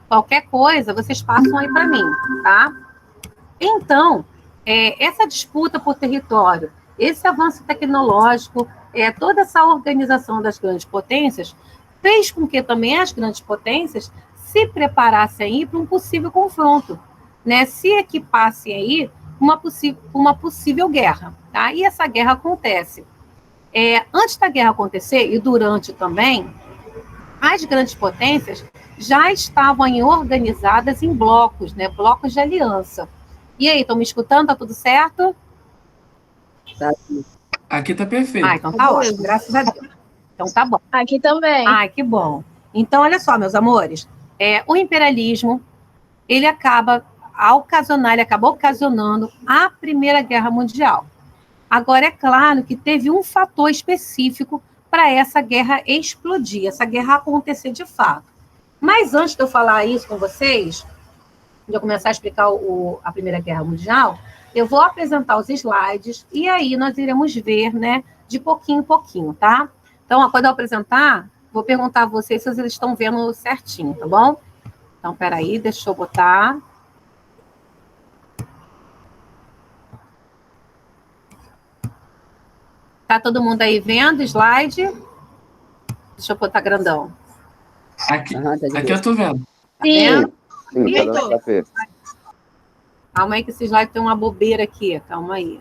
Qualquer coisa, vocês passam aí para mim, tá? Então, essa disputa por território, esse avanço tecnológico, toda essa organização das grandes potências, fez com que também as grandes potências se preparassem aí para um possível confronto, né? Se equipassem aí uma possível guerra, tá? E essa guerra acontece. Antes da guerra acontecer, e durante também, as grandes potências já estavam aí organizadas em blocos, né? Blocos de aliança. E aí, estão me escutando? Tá tudo certo? Tá. Aqui tá perfeito. Então tá ótimo, graças a Deus. Então tá bom. Aqui também. Ai, que bom. Então, olha só, meus amores, o imperialismo, ele acabou ocasionando a Primeira Guerra Mundial. Agora, é claro que teve um fator específico para essa guerra explodir, essa guerra acontecer de fato. Mas antes de eu falar isso com vocês, de eu começar a explicar a Primeira Guerra Mundial, eu vou apresentar os slides e aí nós iremos ver, né, de pouquinho em pouquinho, tá? Então, quando eu apresentar, vou perguntar a vocês se eles estão vendo certinho, tá bom? Então, peraí, deixa eu botar. Tá todo mundo aí vendo o slide? Deixa eu botar grandão. Aqui eu tô vendo. Tá vendo? Sim, tá dando pra ver. Calma aí que esse slide tem uma bobeira aqui. Calma aí.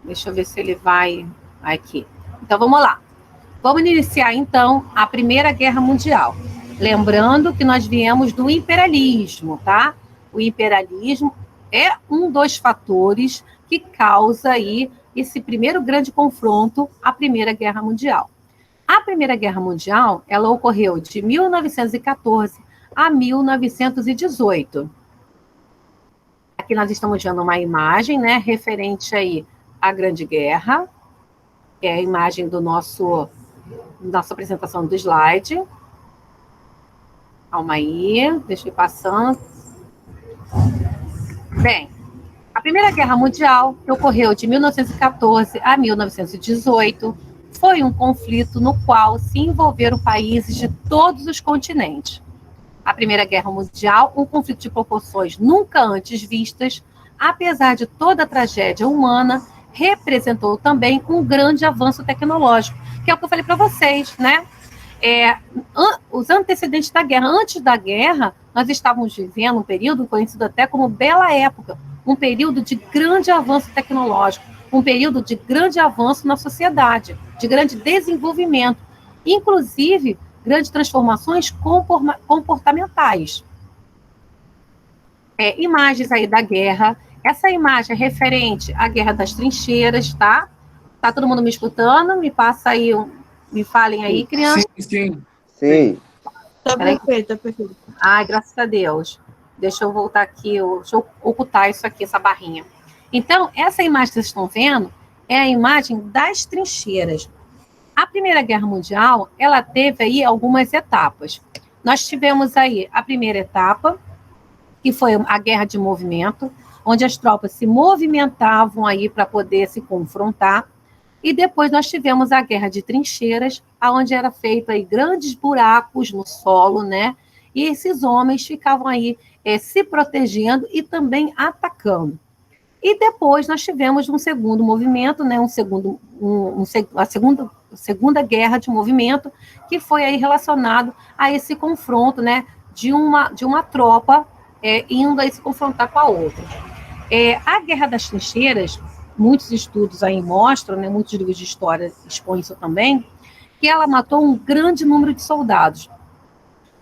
Deixa eu ver se ele vai aqui. Então, vamos lá. Vamos iniciar, então, a Primeira Guerra Mundial. Lembrando que nós viemos do imperialismo, tá? O imperialismo é um dos fatores que causa aí esse primeiro grande confronto, a Primeira Guerra Mundial. A Primeira Guerra Mundial, ela ocorreu de 1914 a 1918. Aqui nós estamos vendo uma imagem, né, referente aí à Grande Guerra, que é a imagem do nossa apresentação do slide. Calma aí, deixa eu ir passando. Bem, a Primeira Guerra Mundial, que ocorreu de 1914 a 1918, foi um conflito no qual se envolveram países de todos os continentes. A Primeira Guerra Mundial, um conflito de proporções nunca antes vistas, apesar de toda a tragédia humana, representou também um grande avanço tecnológico, que é o que eu falei para vocês, né? Os antecedentes da guerra. Antes da guerra, nós estávamos vivendo um período conhecido até como Bela Época, um período de grande avanço tecnológico, um período de grande avanço na sociedade, de grande desenvolvimento, inclusive grandes transformações comportamentais. Imagens aí da guerra. Essa imagem é referente à Guerra das Trincheiras, tá? Tá todo mundo me escutando? Me passa aí, me falem aí, crianças. Sim. Tá perfeito, tá perfeito. Ai, graças a Deus. Deixa eu voltar aqui, deixa eu ocultar isso aqui, essa barrinha. Então, essa imagem que vocês estão vendo é a imagem das trincheiras. A Primeira Guerra Mundial, ela teve aí algumas etapas. Nós tivemos aí a primeira etapa, que foi a guerra de movimento, onde as tropas se movimentavam aí para poder se confrontar. E depois nós tivemos a guerra de trincheiras, onde era feito aí grandes buracos no solo, né? E esses homens ficavam aí se protegendo e também atacando. E depois nós tivemos um segundo movimento, né? A segunda guerra de movimento, que foi aí relacionado a esse confronto, né? De uma tropa indo aí se confrontar com a outra. A Guerra das Trincheiras, muitos estudos aí mostram, né, muitos livros de história expõem isso também, que ela matou um grande número de soldados.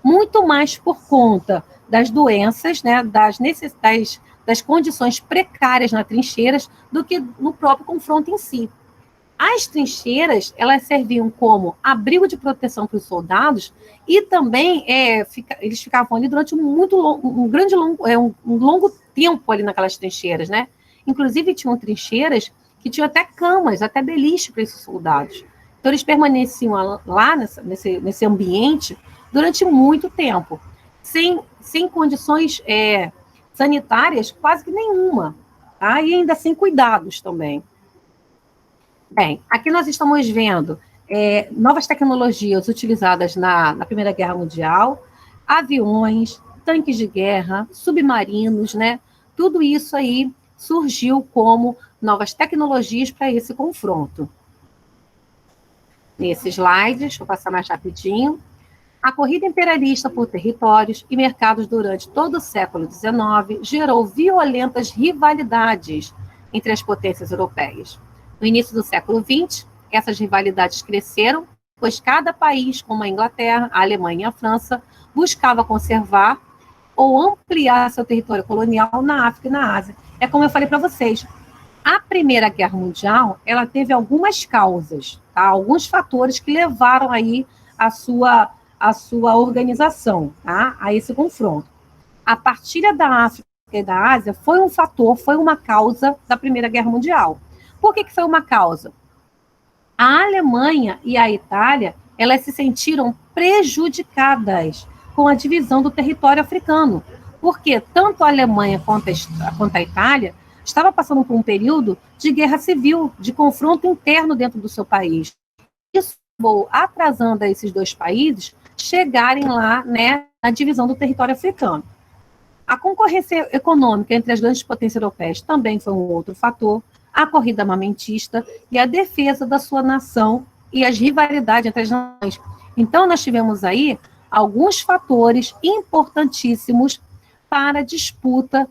Muito mais por conta das doenças, né, das condições precárias nas trincheiras, do que no próprio confronto em si. As trincheiras, elas serviam como abrigo de proteção para os soldados e também eles ficavam ali durante um longo tempo ali naquelas trincheiras, né? Inclusive, tinham trincheiras que tinham até camas, até beliche para esses soldados. Então, eles permaneciam lá nesse ambiente durante muito tempo, sem condições sanitárias quase que nenhuma, tá? E ainda sem cuidados também. Bem, aqui nós estamos vendo novas tecnologias utilizadas na Primeira Guerra Mundial. aviões, tanques de guerra, submarinos, né? Tudo isso aí surgiu como novas tecnologias para esse confronto. Nesse slide, deixa eu passar mais rapidinho. A corrida imperialista por territórios e mercados durante todo o século XIX gerou violentas rivalidades entre as potências europeias. No início do século XX, essas rivalidades cresceram, pois cada país, como a Inglaterra, a Alemanha e a França, buscava conservar ou ampliar seu território colonial na África e na Ásia. É como eu falei para vocês, a Primeira Guerra Mundial, ela teve algumas causas, tá? Alguns fatores que levaram aí a sua organização, tá? A esse confronto. A partilha da África e da Ásia foi um fator, foi uma causa da Primeira Guerra Mundial. Por que foi uma causa? A Alemanha e a Itália, elas se sentiram prejudicadas com a divisão do território africano, porque tanto a Alemanha quanto a Itália estava passando por um período de guerra civil, de confronto interno dentro do seu país. Isso acabou atrasando esses dois países chegarem lá, né, na divisão do território africano. A concorrência econômica entre as grandes potências europeias também foi um outro fator, a corrida armamentista e a defesa da sua nação e as rivalidades entre as nações. Então, nós tivemos aí alguns fatores importantíssimos para a disputa,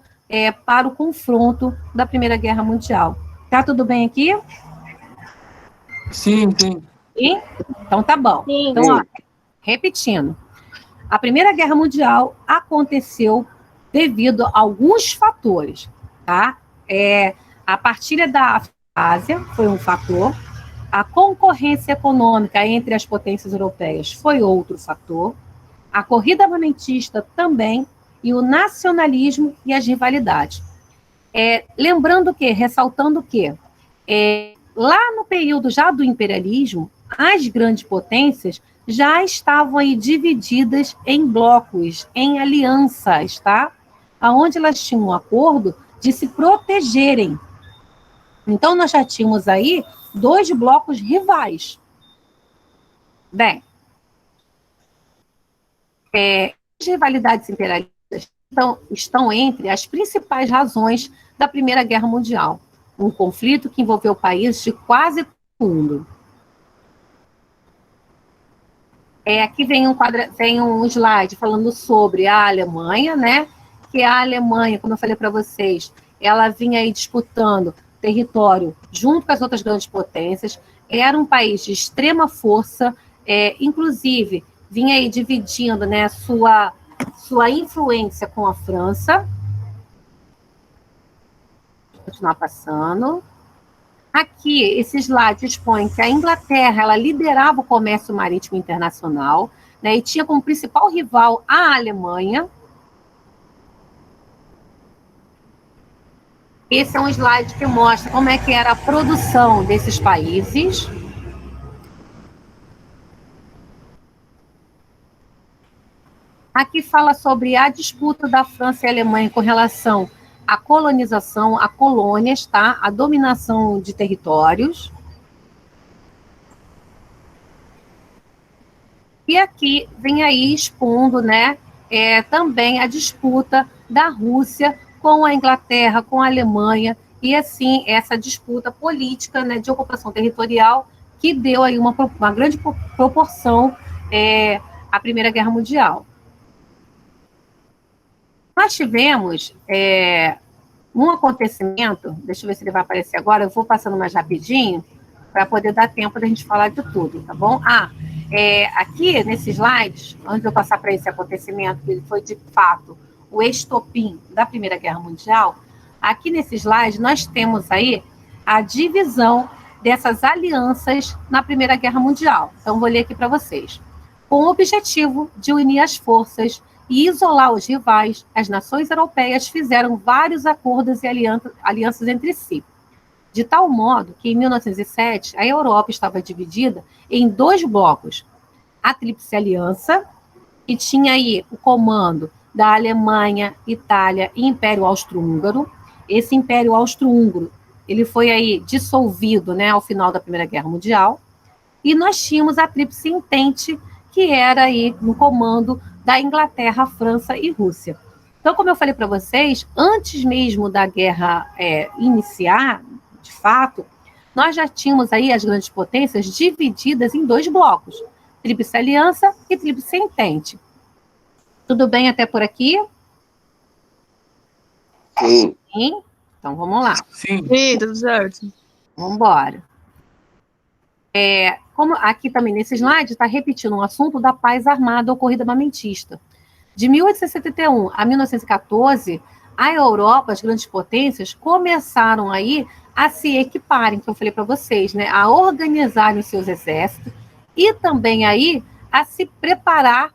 para o confronto da Primeira Guerra Mundial. Tá tudo bem aqui? Sim, sim. Sim? Então tá bom. Sim. Então, ó, repetindo. A Primeira Guerra Mundial aconteceu devido a alguns fatores, tá? A partilha da Ásia foi um fator, a concorrência econômica entre as potências europeias foi outro fator, a corrida armamentista também, e o nacionalismo e as rivalidades. Lembrando que, ressaltando que, lá no período já do imperialismo, as grandes potências já estavam aí divididas em blocos, em alianças, tá? Onde elas tinham um acordo de se protegerem. Então, nós já tínhamos aí 2 blocos rivais. Bem, as rivalidades imperialistas estão entre as principais razões da Primeira Guerra Mundial, um conflito que envolveu países de quase todo o mundo. Aqui vem um slide falando sobre a Alemanha, né? Que a Alemanha, como eu falei para vocês, ela vinha aí disputando território junto com as outras grandes potências, era um país de extrema força, inclusive vinha aí dividindo, né, sua influência com a França. Vou continuar passando. Aqui, esse slide expõe que a Inglaterra, ela liderava o comércio marítimo internacional, né, e tinha como principal rival a Alemanha. Esse é um slide que mostra como é que era a produção desses países. Aqui fala sobre a disputa da França e a Alemanha com relação à colonização, a colônias, tá? A dominação de territórios. E aqui vem aí expondo, né, também a disputa da Rússia com a Inglaterra, com a Alemanha, e assim, essa disputa política, né, de ocupação territorial, que deu aí uma grande proporção à Primeira Guerra Mundial. Nós tivemos um acontecimento, deixa eu ver se ele vai aparecer agora, eu vou passando mais rapidinho, para poder dar tempo da gente falar de tudo, tá bom? Aqui, nesses slides, antes de eu passar para esse acontecimento, que ele foi, de fato, o estopim da Primeira Guerra Mundial, aqui nesse slide nós temos aí a divisão dessas alianças na Primeira Guerra Mundial. Então, vou ler aqui para vocês. Com o objetivo de unir as forças e isolar os rivais, as nações europeias fizeram vários acordos e alianças entre si. De tal modo que, em 1907, a Europa estava dividida em 2 blocos. A Tríplice Aliança, que tinha aí o comando da Alemanha, Itália e Império Austro-Húngaro. Esse Império Austro-Húngaro, ele foi aí dissolvido, né, ao final da Primeira Guerra Mundial. E nós tínhamos a Tríplice Entente, que era aí no comando da Inglaterra, França e Rússia. Então, como eu falei para vocês, antes mesmo da guerra iniciar, de fato, nós já tínhamos aí as grandes potências divididas em 2 blocos, Tríplice Aliança e Tríplice Entente. Tudo bem até por aqui? Sim. Sim? Então, vamos lá. Sim. Sim, tudo certo. Vamos embora. Como aqui também nesse slide está repetindo um assunto da paz armada ocorrida armamentista. De 1871 a 1914, a Europa, as grandes potências, começaram aí a se equiparem, que eu falei para vocês, né, a organizarem os seus exércitos e também aí a se preparar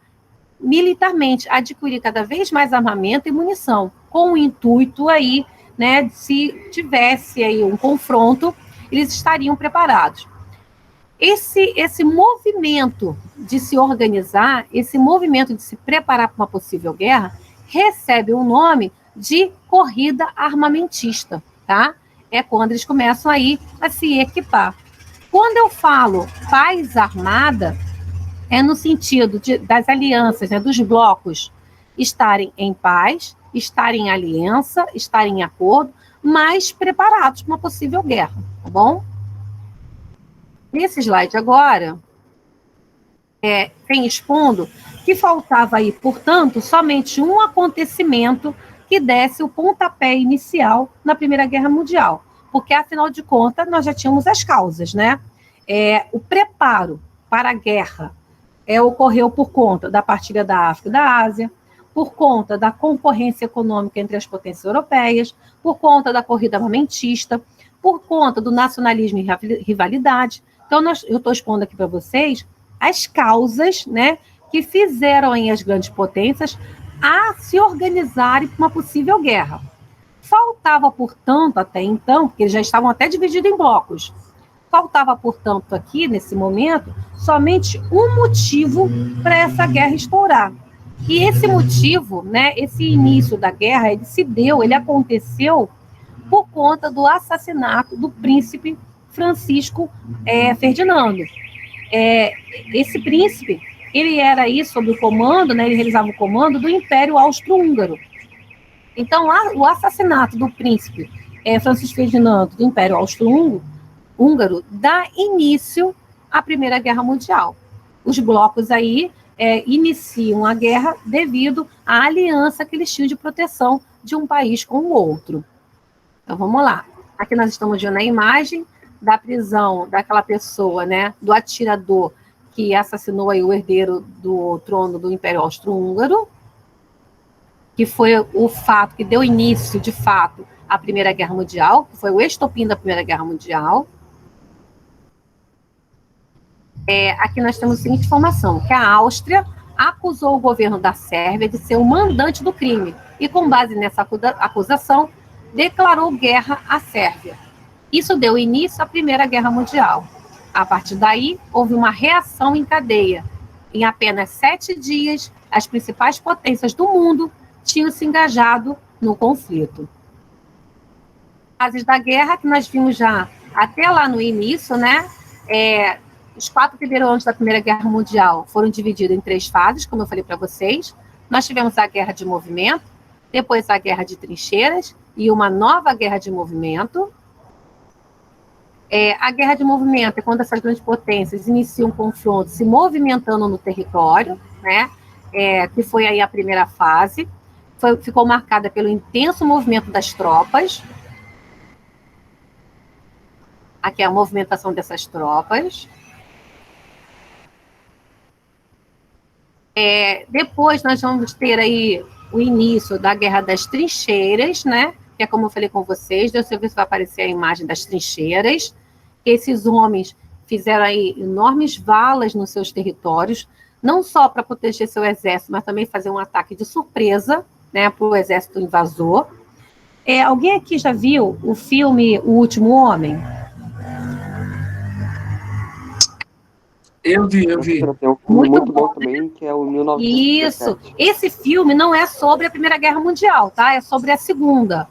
militarmente, a adquirir cada vez mais armamento e munição, com o intuito aí, né, se tivesse aí um confronto, eles estariam preparados. Esse movimento de se organizar, esse movimento de se preparar para uma possível guerra, recebe o nome de corrida armamentista, tá? É quando eles começam aí a se equipar. Quando eu falo paz armada, é no sentido das alianças, né, dos blocos estarem em paz, estarem em aliança, estarem em acordo, mas preparados para uma possível guerra, tá bom? Nesse slide agora, tem expondo que faltava aí, portanto, somente um acontecimento que desse o pontapé inicial na Primeira Guerra Mundial, porque, afinal de contas, nós já tínhamos as causas, né? O preparo para a guerra ocorreu por conta da partilha da África e da Ásia, por conta da concorrência econômica entre as potências europeias, por conta da corrida armamentista, por conta do nacionalismo e rivalidade. Então, eu estou expondo aqui para vocês as causas, né, que fizeram aí as grandes potências a se organizarem para uma possível guerra. Faltava, portanto, até então, porque eles já estavam até divididos em blocos, faltava, portanto, aqui, nesse momento, somente um motivo para essa guerra estourar. E esse motivo, né, esse início da guerra, ele aconteceu por conta do assassinato do príncipe Francisco Ferdinando. Esse príncipe, ele era aí sob o comando, né, ele realizava o comando do Império Austro-Húngaro. Então, o assassinato do príncipe Francisco Ferdinando do Império Austro-Húngaro dá início à Primeira Guerra Mundial. Os blocos aí iniciam a guerra devido à aliança que eles tinham de proteção de um país com o outro. Então, vamos lá. Aqui nós estamos vendo a imagem da prisão daquela pessoa, né, do atirador que assassinou aí o herdeiro do trono do Império Austro-Húngaro, que foi o fato que deu início, de fato, à Primeira Guerra Mundial, que foi o estopim da Primeira Guerra Mundial. Aqui nós temos a seguinte informação, que a Áustria acusou o governo da Sérvia de ser o mandante do crime, e com base nessa acusação, declarou guerra à Sérvia. Isso deu início à Primeira Guerra Mundial. A partir daí, houve uma reação em cadeia. Em apenas 7 dias, as principais potências do mundo tinham se engajado no conflito. Fases da guerra, que nós vimos já até lá no início, né? Os 4 primeiros anos da Primeira Guerra Mundial foram divididos em 3 fases, como eu falei para vocês. Nós tivemos a Guerra de Movimento, depois a Guerra de Trincheiras e uma nova Guerra de Movimento. A Guerra de Movimento é quando essas grandes potências iniciam um confronto se movimentando no território, né? Que foi aí a primeira fase. Ficou marcada pelo intenso movimento das tropas. Aqui é a movimentação dessas tropas. Depois nós vamos ter aí o início da Guerra das Trincheiras, né? Que é como eu falei com vocês, deixa eu ver se vai aparecer a imagem das trincheiras. Esses homens fizeram aí enormes valas nos seus territórios, não só para proteger seu exército, mas também fazer um ataque de surpresa, né, para o exército invasor. Alguém aqui já viu o filme O Último Homem? Eu vi. Tem um filme muito bom também, que é o 1917. Isso. Esse filme não é sobre a Primeira Guerra Mundial, tá? É sobre a Segunda.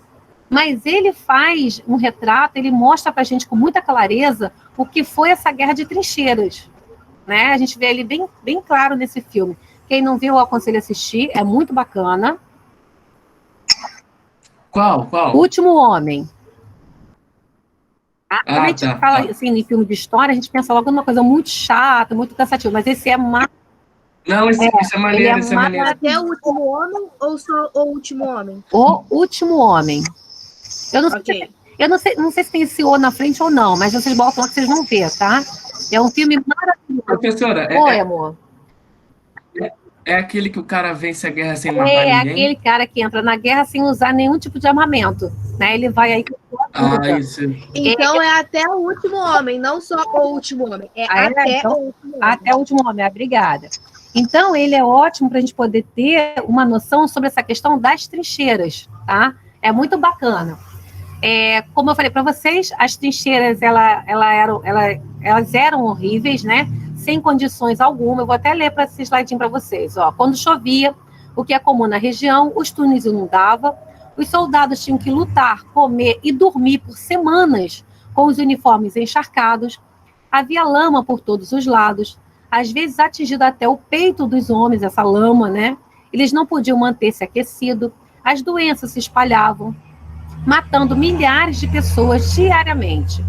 Mas ele faz um retrato, ele mostra para a gente com muita clareza o que foi essa guerra de trincheiras, né? A gente vê ali bem claro nesse filme. Quem não viu, eu aconselho a assistir, é muito bacana. Qual? O Último Homem. Quando a gente fala Tá. assim, em filme de história, a gente pensa logo numa coisa muito chata, muito cansativa, mas esse é mais. Não, isso é maneiro, isso é É maneiro. até o último homem ou só o último homem? O Último Homem. Eu não sei, Ok. não sei se tem esse O na frente ou não, mas vocês botam lá que vocês vão ver, tá? É um filme maravilhoso. Professora, Oi, amor. é aquele que o cara vence a guerra sem matar É ninguém? aquele cara que entra na guerra sem usar nenhum tipo de armamento, né? Ele vai aí com Ah, tudo. isso. Então é até o último homem, não só o último homem. É até então, o último homem. até o Último Homem, obrigada. Então, ele é ótimo para a gente poder ter uma noção sobre essa questão das trincheiras, tá? É muito bacana. Como eu falei para vocês, as trincheiras elas eram horríveis, né? Sem condições alguma. Eu vou até ler para esse slide para vocês. Ó. Quando chovia, o que é comum na região, os túneis inundavam, os soldados tinham que lutar, comer e dormir por semanas com os uniformes encharcados, havia lama por todos os lados, às vezes atingida até o peito dos homens, essa lama, né? Eles não podiam manter-se aquecidos, as doenças se espalhavam, matando milhares de pessoas diariamente.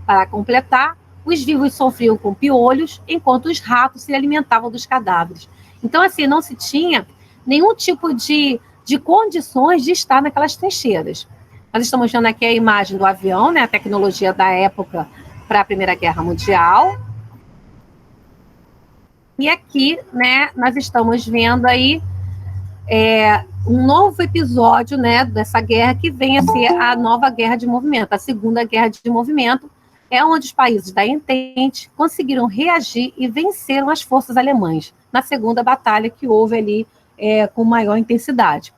Para completar, os vivos sofriam com piolhos, enquanto os ratos se alimentavam dos cadáveres. Então, assim, não se tinha nenhum tipo de condições de estar naquelas trincheiras. Nós estamos vendo aqui a imagem do avião, né, a tecnologia da época para a Primeira Guerra Mundial. E aqui, né, nós estamos vendo aí um novo episódio, né, dessa guerra que vem a ser a nova guerra de movimento, a Segunda Guerra de Movimento, é onde os países da Entente conseguiram reagir e venceram as forças alemãs na segunda batalha que houve ali com maior intensidade,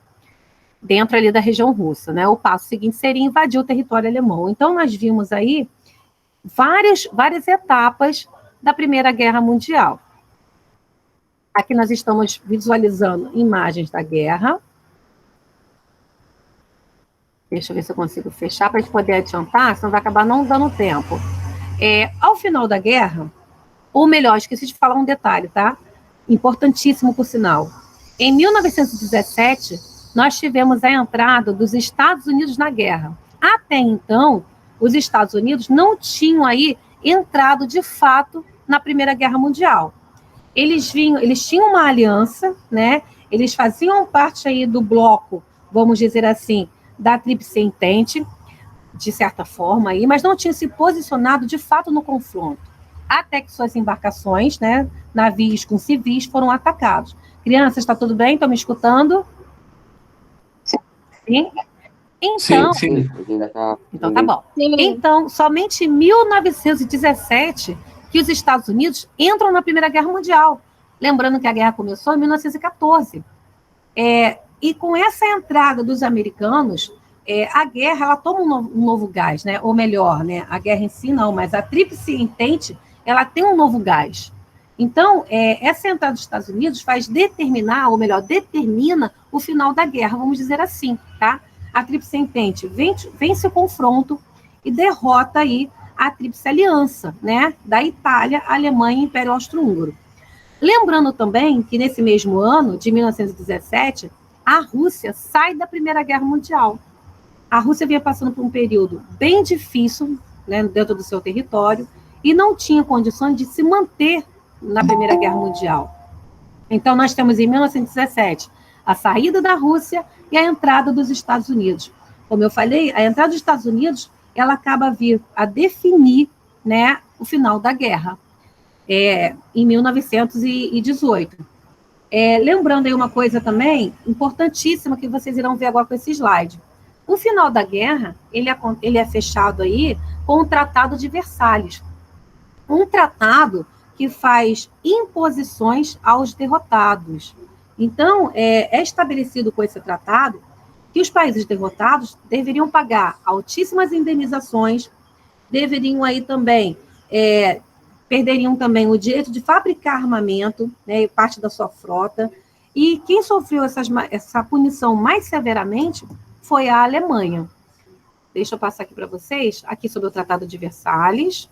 dentro ali da região russa, né? O passo seguinte seria invadir o território alemão. Então, nós vimos aí várias etapas da Primeira Guerra Mundial. Aqui nós estamos visualizando imagens da guerra. Deixa eu ver se eu consigo fechar para a gente poder adiantar, senão vai acabar não dando tempo. Ao final da guerra, ou melhor, esqueci de falar um detalhe, tá? Importantíssimo, por sinal. Em 1917, nós tivemos a entrada dos Estados Unidos na guerra. Até então, os Estados Unidos não tinham aí entrado de fato na Primeira Guerra Mundial. Eles tinham uma aliança, né? Eles faziam parte aí do bloco, vamos dizer assim, da Tríplice Entente, de certa forma, aí, mas não tinham se posicionado de fato no confronto. Até que suas embarcações, né, navios com civis, foram atacados. Crianças, está tudo bem? Estão me escutando? Sim? Então, Sim. Então tá bom. Sim. Então, somente em 1917 que os Estados Unidos entram na Primeira Guerra Mundial. Lembrando que a guerra começou em 1914. E com essa entrada dos americanos, a guerra ela toma um novo gás, né? Ou melhor, né? A guerra em si não, mas a Tríplice Entente ela tem um novo gás. Então, essa entrada dos Estados Unidos determina o final da guerra, vamos dizer assim, tá? A Tríplice Entente vence o confronto e derrota aí a Tríplice Aliança, né? Da Itália, Alemanha e Império Austro-Húngaro. Lembrando também que nesse mesmo ano, de 1917, a Rússia sai da Primeira Guerra Mundial. A Rússia vinha passando por um período bem difícil, né, dentro do seu território, e não tinha condições de se manter na Primeira Guerra Mundial. Então, nós temos em 1917 a saída da Rússia e a entrada dos Estados Unidos. Como eu falei, a entrada dos Estados Unidos ela acaba vir a definir, né, o final da guerra, em 1918. Lembrando aí uma coisa também importantíssima que vocês irão ver agora com esse slide. O final da guerra, ele é fechado aí com o Tratado de Versalhes. Um tratado que faz imposições aos derrotados. Então, é estabelecido com esse tratado que os países derrotados deveriam pagar altíssimas indenizações, deveriam aí também, perderiam também o direito de fabricar armamento, né, parte da sua frota, e quem sofreu essa punição mais severamente foi a Alemanha. Deixa eu passar aqui para vocês, aqui sobre o Tratado de Versalhes.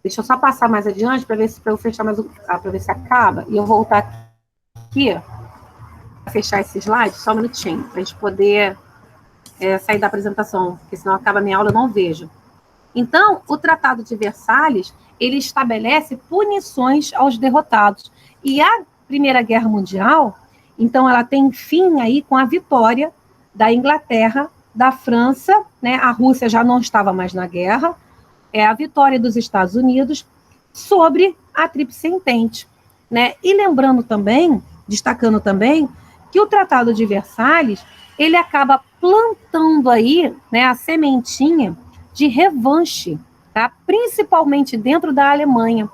Deixa eu só passar mais adiante para eu fechar mais para ver se acaba. E eu voltar aqui para fechar esse slide, só um minutinho, para a gente poder sair da apresentação, porque senão acaba a minha aula, eu não vejo. Então, o Tratado de Versalhes, ele estabelece punições aos derrotados. E a Primeira Guerra Mundial, então, ela tem fim aí com a vitória da Inglaterra, da França, né? A Rússia já não estava mais na guerra, a vitória dos Estados Unidos sobre a Tríplice Entente, né? E lembrando também, destacando também, que o Tratado de Versalhes, ele acaba plantando aí, né, a sementinha de revanche, tá? Principalmente dentro da Alemanha.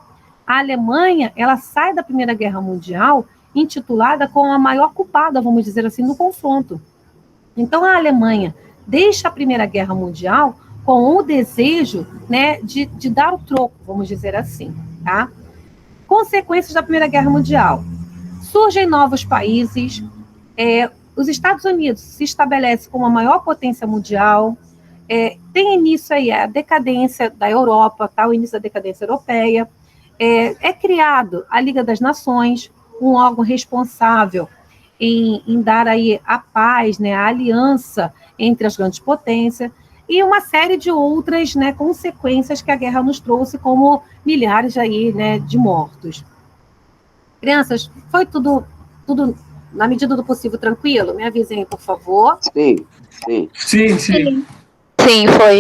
A Alemanha, ela sai da Primeira Guerra Mundial intitulada como a maior culpada, vamos dizer assim, do confronto. Então, a Alemanha deixa a Primeira Guerra Mundial com o desejo, né, de dar o troco, vamos dizer assim, tá? Consequências da Primeira Guerra Mundial. Surgem novos países, os Estados Unidos se estabelece como a maior potência mundial, tem início aí a decadência da Europa, tá? O início da decadência europeia, é criado a Liga das Nações, um órgão responsável em dar aí a paz, né, a aliança entre as grandes potências, e uma série de outras, né, consequências que a guerra nos trouxe, como milhares aí, né, de mortos. Crianças, foi tudo na medida do possível tranquilo? Me avisem, por favor. Sim. Sim. Sim, foi.